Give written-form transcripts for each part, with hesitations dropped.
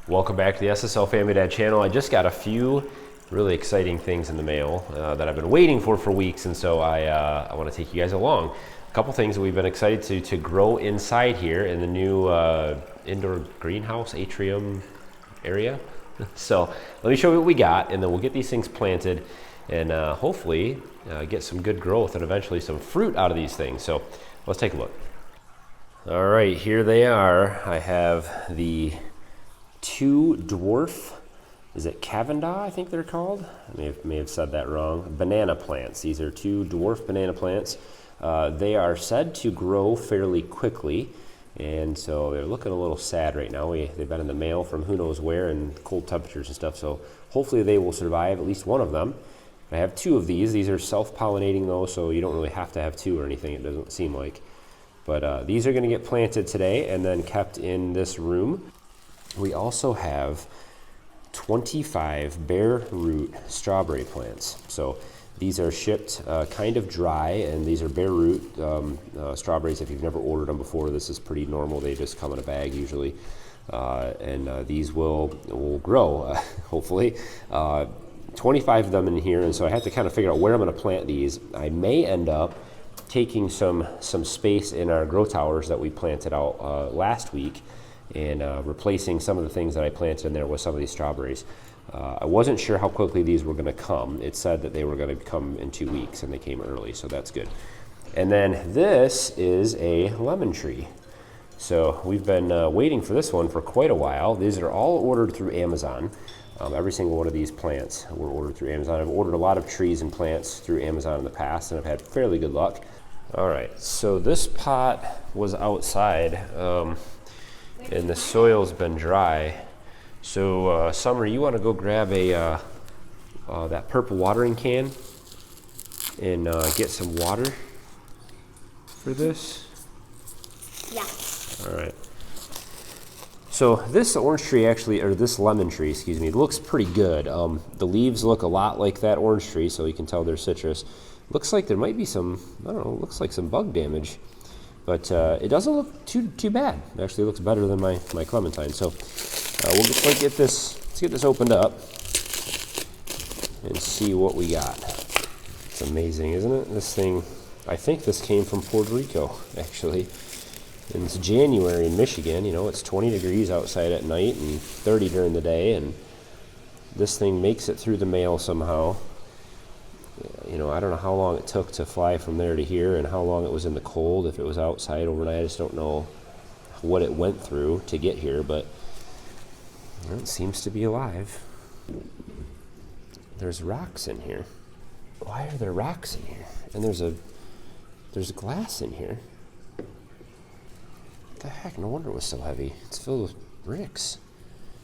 Welcome back to the SSL Family Dad channel. I just got a few really exciting things in the mail that I've been waiting for weeks, and so I want to take you guys along. A couple things that we've been excited to grow inside here in the new indoor greenhouse atrium area. So let me show you what we got, and then we'll get these things planted and hopefully get some good growth and eventually some fruit out of these things. So let's take a look. All right, here they are. I have the two dwarf, is it Cavendish, I think they're called? I may have said that wrong. Banana plants. These are two dwarf banana plants. They are said to grow fairly quickly, and so they're looking a little sad right now. They've been in the mail from who knows where and cold temperatures and stuff, so hopefully they will survive, at least one of them. I have two of these. These are self-pollinating though, so you don't really have to have two or anything, it doesn't seem like. But these are going to get planted today and then kept in this room. We also have 25 bare root strawberry plants. So these are shipped kind of dry, and these are bare root strawberries. If you've never ordered them before, this is pretty normal. They just come in a bag usually. And these will grow, hopefully. 25 of them in here, and so I have to kind of figure out where I'm going to plant these. I may end up taking some space in our grow towers that we planted out last week and replacing some of the things that I planted in there with some of these strawberries. I wasn't sure how quickly these were going to come. It said that they were going to come in 2 weeks, and they came early, so that's good. And then this is a lemon tree. So we've been waiting for this one for quite a while. These are all ordered through Amazon. Every single one of these plants were ordered through Amazon. I've ordered a lot of trees and plants through Amazon in the past, and I've had fairly good luck. All right, so this pot was outside, and the soil's been dry. So Summer, you want to go grab a that purple watering can and get some water for this? Yeah. All right. So this orange tree actually, or this lemon tree, excuse me, looks pretty good. The leaves look a lot like that orange tree, so you can tell they're citrus. Looks like there might be some, I don't know, looks like some bug damage. But it doesn't look too bad. It actually looks better than my clementine. So let's get this opened up and see what we got. It's amazing, isn't it? This thing, I think this came from Puerto Rico, actually. And it's January in Michigan. You know, it's 20 degrees outside at night and 30 during the day, and this thing makes it through the mail somehow. You know, I don't know how long it took to fly from there to here and how long it was in the cold, if it was outside overnight. I just don't know what it went through to get here, but it seems to be alive. There's rocks in here. Why are there rocks in here? And there's glass in here. What the heck? No wonder it was so heavy. It's filled with bricks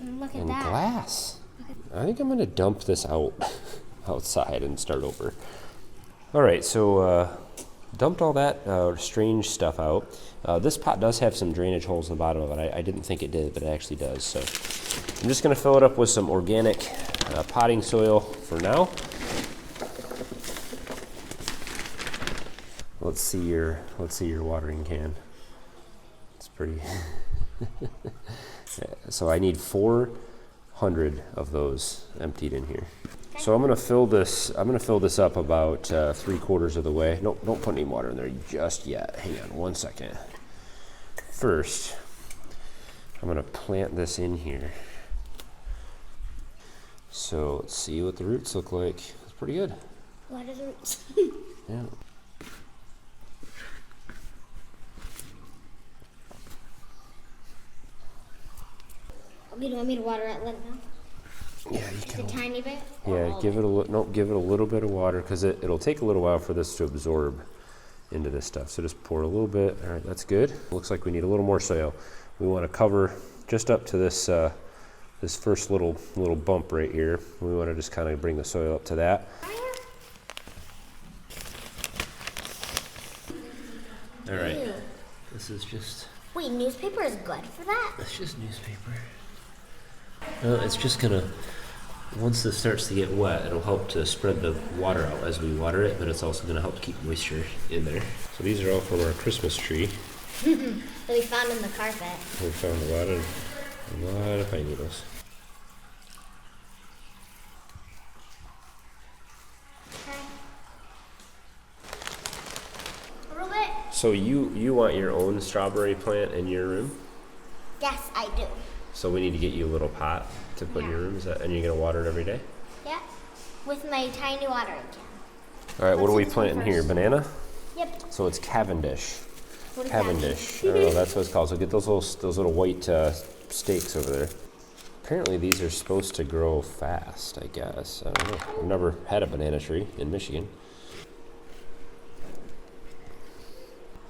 Look at and that. glass. I think I'm going to dump this out outside and start over. All right, so dumped all that strange stuff out. This pot does have some drainage holes in the bottom of it. I didn't think it did, but it actually does. So I'm just going to fill it up with some organic potting soil for now. Let's see your watering can. It's pretty. So I need 400 of those emptied in here. So I'm gonna fill this up about 3/4 of the way. Nope, don't put any water in there just yet. Hang on 1 second. First, I'm gonna plant this in here. So let's see what the roots look like. It's pretty good. What are the roots? Yeah. Okay, do you want me to water it like now? Yeah, you Just can. a tiny bit? Yeah, give it a little bit of water, because it'll take a little while for this to absorb into this stuff. So just pour a little bit. All right, that's good. Looks like we need a little more soil. We want to cover just up to this this first little bump right here. We want to just kind of bring the soil up to that. All right. Ew. This is just. Wait, newspaper is good for that? It's just newspaper. It's just gonna, once this starts to get wet, it'll help to spread the water out as we water it, but it's also gonna help keep moisture in there. So these are all from our Christmas tree. That we found in the carpet. We found a lot of A lot of pine needles. Okay. A little bit. So you want your own strawberry plant in your room? Yes, I do. So we need to get you a little pot to put in your room. Is that, and you're gonna water it every day? Yeah. With my tiny watering can. All right. What are we Let's do this one planting here? first. Banana? Yep. So it's Cavendish. What does that mean? Cavendish. I don't know. That's what it's called. So get those little white stakes over there. Apparently these are supposed to grow fast. I guess. I don't know. I've never had a banana tree in Michigan.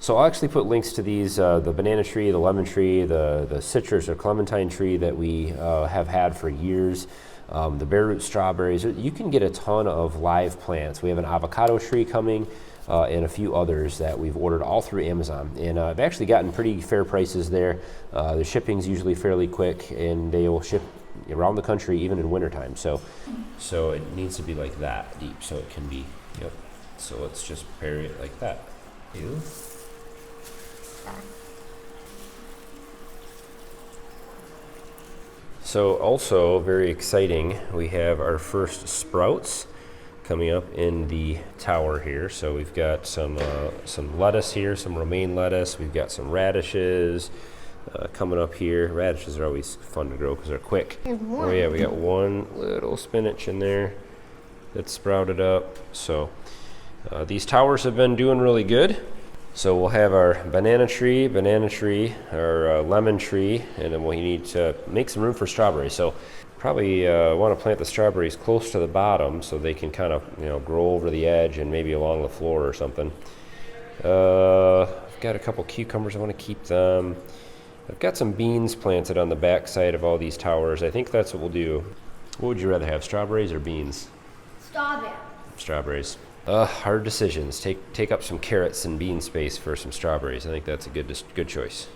So I'll actually put links to these, the banana tree, the lemon tree, the citrus or clementine tree that we have had for years, the bare root strawberries. You can get a ton of live plants. We have an avocado tree coming and a few others that we've ordered all through Amazon. And I've actually gotten pretty fair prices there. The shipping's usually fairly quick and they will ship around the country even in wintertime. So it needs to be like that deep so it can be, yep. So let's just prepare it like that. Ew. So also very exciting, we have our first sprouts coming up in the tower here. So we've got some lettuce here, some romaine lettuce. We've got some radishes coming up here. Radishes are always fun to grow because they're quick. Oh yeah, we got one little spinach in there that's sprouted up. So these towers have been doing really good. So we'll have our banana tree, our lemon tree, and then we need to make some room for strawberries. So probably want to plant the strawberries close to the bottom so they can kind of grow over the edge and maybe along the floor or something. I've got a couple cucumbers, I want to keep them. I've got some beans planted on the back side of all these towers. I think that's what we'll do. What would you rather have, strawberries or beans? Strawberry. Strawberries. Hard decisions. Take up some carrots and bean space for some strawberries. I think that's a good choice.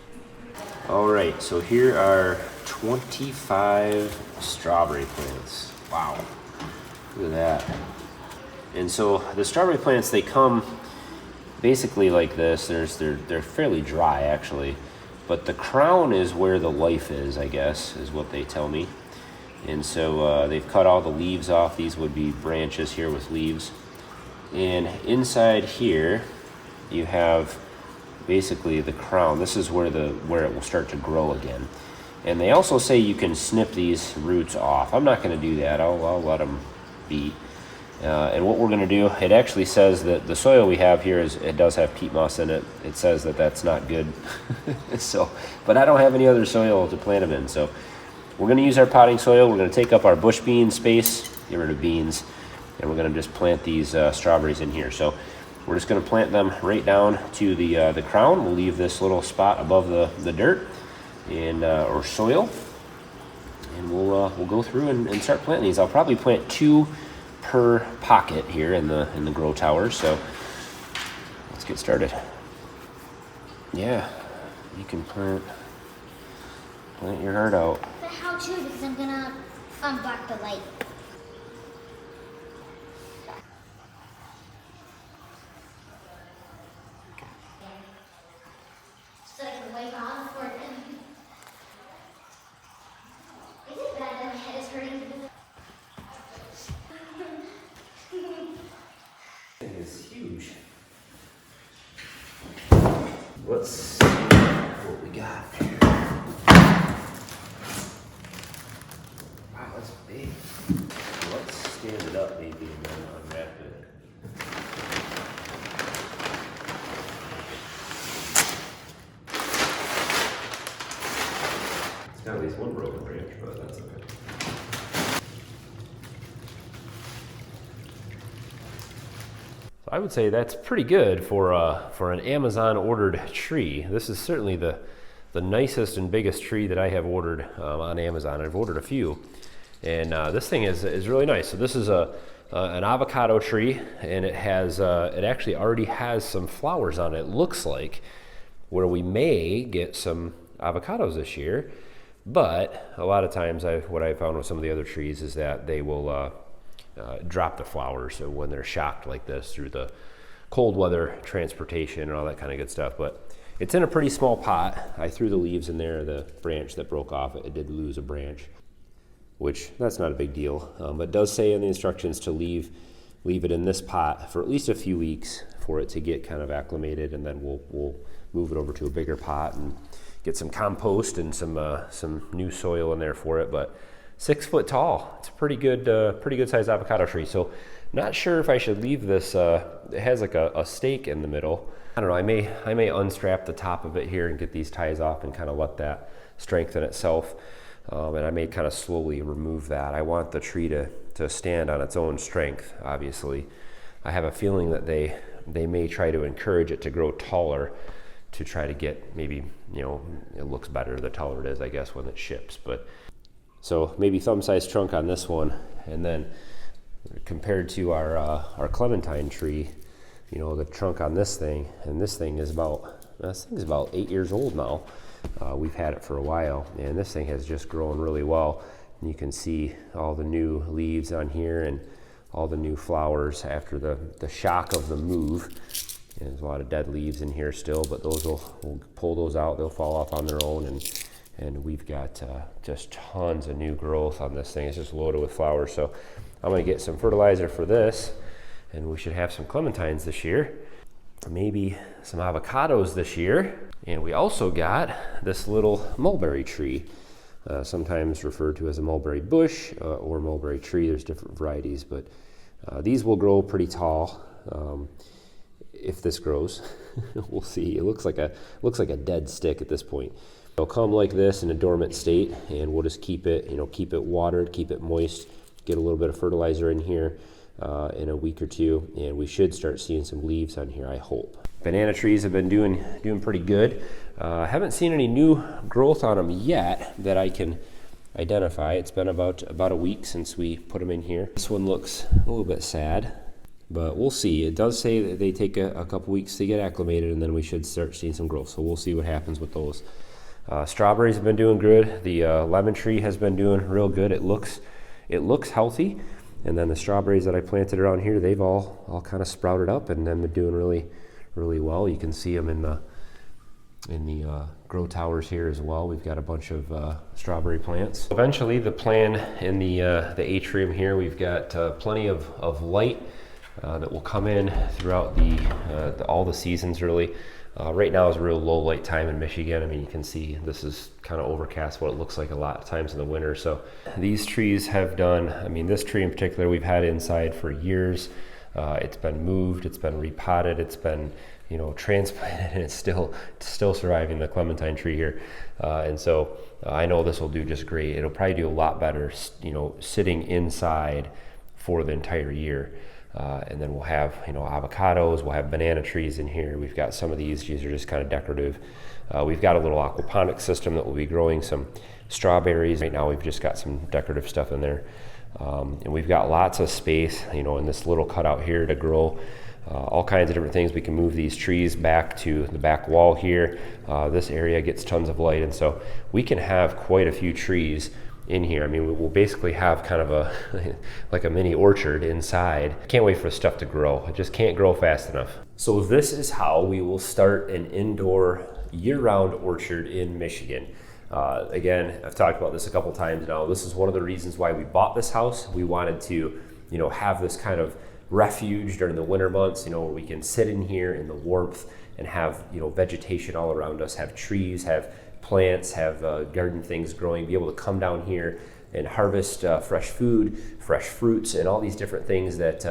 All right, so here are 25 strawberry plants. Wow, look at that. And so the strawberry plants, they come basically like this. They're fairly dry actually, but the crown is where the life is, I guess, is what they tell me. And so they've cut all the leaves off. These would be branches here with leaves. And inside here, you have basically the crown. This is where it will start to grow again. And they also say you can snip these roots off. I'm not going to do that. I'll let them be. And what we're going to do, it actually says that the soil we have here it does have peat moss in it. It says that that's not good. But I don't have any other soil to plant them in. So we're going to use our potting soil. We're going to take up our bush bean space, get rid of beans. And we're going to just plant these strawberries in here. So we're just going to plant them right down to the crown. We'll leave this little spot above the dirt and or soil, and we'll go through and start planting these. I'll probably plant 2 per pocket here in the grow tower. So let's get started. Yeah, you can plant your heart out. But how to? Because I'm gonna unblock the light. So I can wipe on for them. Is it bad that my head is hurting? Thing is huge. Let's see what we got here. Wow, that's big. Let's stand it up maybe and then unwrap it. It's got at least one broken branch, but that's okay. I would say that's pretty good for an Amazon ordered tree. This is certainly the nicest and biggest tree that I have ordered on Amazon. I've ordered a few, and this thing is really nice. So this is an avocado tree, and it actually already has some flowers on it. It looks like, where we may get some avocados this year, but a lot of times what I found with some of the other trees is that they will drop the flowers when they're shocked like this through the cold weather, transportation, and all that kind of good stuff. But it's in a pretty small pot. I threw the leaves in there, the branch that broke off, it did lose a branch, which that's not a big deal. But it does say in the instructions to leave it in this pot for at least a few weeks for it to get kind of acclimated, and then we'll move it over to a bigger pot and get some compost and some new soil in there for it. But 6 foot tall, it's a pretty good sized avocado tree. So not sure if I should leave this. It has like a stake in the middle. I don't know. I may unstrap the top of it here and get these ties off and kind of let that strengthen itself. And I may kind of slowly remove that. I want the tree to stand on its own strength. Obviously, I have a feeling that they may try to encourage it to grow taller to try to get maybe, it looks better the taller it is, I guess, when it ships. But so maybe thumb-sized trunk on this one, and then compared to our clementine tree, the trunk on this thing, and this thing is about 8 years old now. We've had it for a while, and this thing has just grown really well. And you can see all the new leaves on here and all the new flowers after the shock of the move. And there's a lot of dead leaves in here still, but those we'll pull those out. They'll fall off on their own, and we've got just tons of new growth on this thing. It's just loaded with flowers. So I'm going to get some fertilizer for this, and we should have some clementines this year, maybe some avocados this year. And we also got this little mulberry tree, sometimes referred to as a mulberry bush or mulberry tree. There's different varieties, but these will grow pretty tall. If this grows, we'll see. It looks like a dead stick at this point. It'll come like this in a dormant state, and we'll just keep it watered, keep it moist, get a little bit of fertilizer in here in a week or two, and we should start seeing some leaves on here, I hope. Banana trees have been doing pretty good. Haven't seen any new growth on them yet that I can identify. It's been about a week since we put them in here. This one looks a little bit sad, but we'll see. It does say that they take a couple weeks to get acclimated, and then we should start seeing some growth. So we'll see what happens with those. Strawberries have been doing good. The lemon tree has been doing real good. It looks healthy. And then the strawberries that I planted around here, they've all kind of sprouted up, and then they're doing really, really well. You can see them in the grow towers here as well. We've got a bunch of strawberry plants. Eventually, the plan in the atrium here, we've got plenty of light that will come in throughout all the seasons, really. Right now is a real low light time in Michigan. I mean, you can see this is kind of overcast, what it looks like a lot of times in the winter. So these trees have done, this tree in particular, we've had inside for years. It's been moved, it's been repotted, it's been transplanted, and it's still surviving, the clementine tree here. And so I know this will do just great. It'll probably do a lot better, sitting inside for the entire year. And then we'll have, avocados, we'll have banana trees in here. We've got some of these are just kind of decorative. We've got a little aquaponic system that will be growing some strawberries. Right now we've just got some decorative stuff in there. And we've got lots of space, in this little cutout here to grow all kinds of different things. We can move these trees back to the back wall here. This area gets tons of light, and so we can have quite a few trees in here. We'll basically have kind of like a mini orchard inside. Can't wait for the stuff to grow. It just can't grow fast enough. So this is how we will start an indoor year-round orchard in Michigan. Again, I've talked about this a couple times now. This is one of the reasons why we bought this house. We wanted to, have this kind of refuge during the winter months, where we can sit in here in the warmth and have, vegetation all around us, have trees, have plants, have garden things growing, be able to come down here and harvest fresh food, fresh fruits, and all these different things that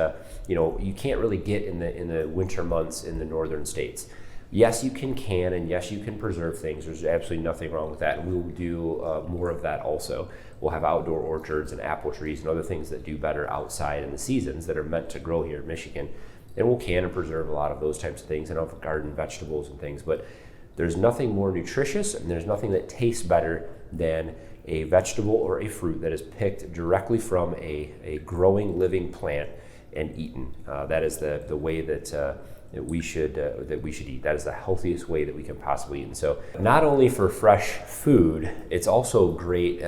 you can't really get in the winter months in the northern states. Yes, you can, and yes, you can preserve things. There's absolutely nothing wrong with that, and we'll do more of that also. We'll have outdoor orchards and apple trees and other things that do better outside in the seasons that are meant to grow here in Michigan, and we'll can and preserve a lot of those types of things, and of garden vegetables and things. But there's nothing more nutritious, and there's nothing that tastes better than a vegetable or a fruit that is picked directly from a growing, living plant and eaten. That is the way that we should eat. That is the healthiest way that we can possibly eat. And so, not only for fresh food, it's also great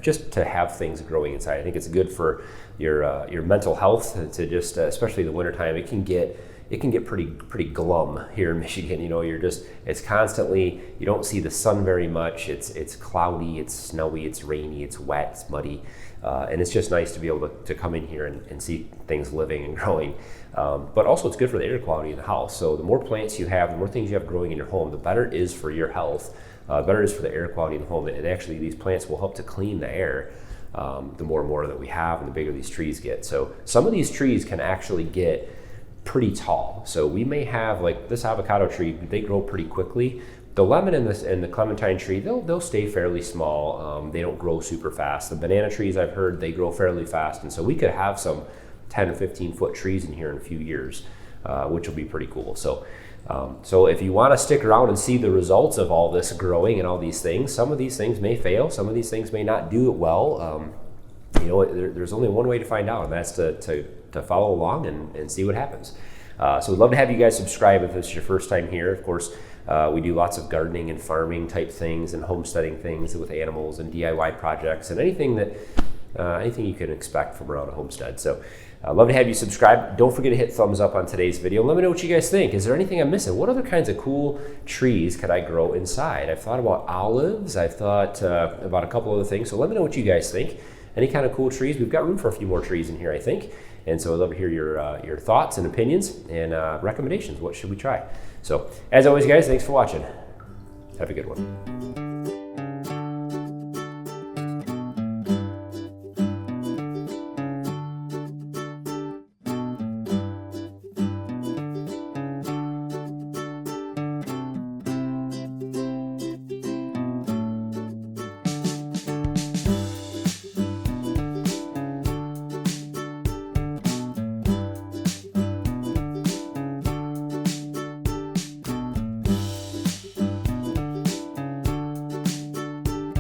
just to have things growing inside. I think it's good for your mental health to just, especially in the wintertime. It can get it can get pretty glum here in Michigan. You know, it's constantly, you don't see the sun very much. It's cloudy, it's snowy, it's rainy, it's wet, it's muddy. And it's just nice to be able to come in here and see things living and growing. But also it's good for the air quality in the house. So the more plants you have, the more things you have growing in your home, the better it is for your health, the better it is for the air quality in the home. And actually these plants will help to clean the air the more and more that we have and the bigger these trees get. So some of these trees can actually get pretty tall. So we may have, like this avocado tree, they grow pretty quickly. The lemon and the clementine tree, they'll stay fairly small. They don't grow super fast. The banana trees, I've heard, they grow fairly fast. And so we could have some 10 to 15 foot trees in here in a few years, which will be pretty cool. So if you want to stick around and see the results of all this growing and all these things, some of these things may fail. Some of these things may not do it well. You know, there's only one way to find out, and that's to follow along and see what happens. So we'd love to have you guys subscribe if this is your first time here. Of course, we do lots of gardening and farming type things and homesteading things with animals and DIY projects and anything you can expect from around a homestead. So I'd love to have you subscribe. Don't forget to hit thumbs up on today's video. Let me know what you guys think. Is there anything I'm missing? What other kinds of cool trees could I grow inside? I've thought about olives. I've thought about a couple other things. So let me know what you guys think. Any kind of cool trees? We've got room for a few more trees in here, I think. And so I'd love to hear your thoughts and opinions and recommendations. What should we try? So as always, guys, thanks for watching. Have a good one.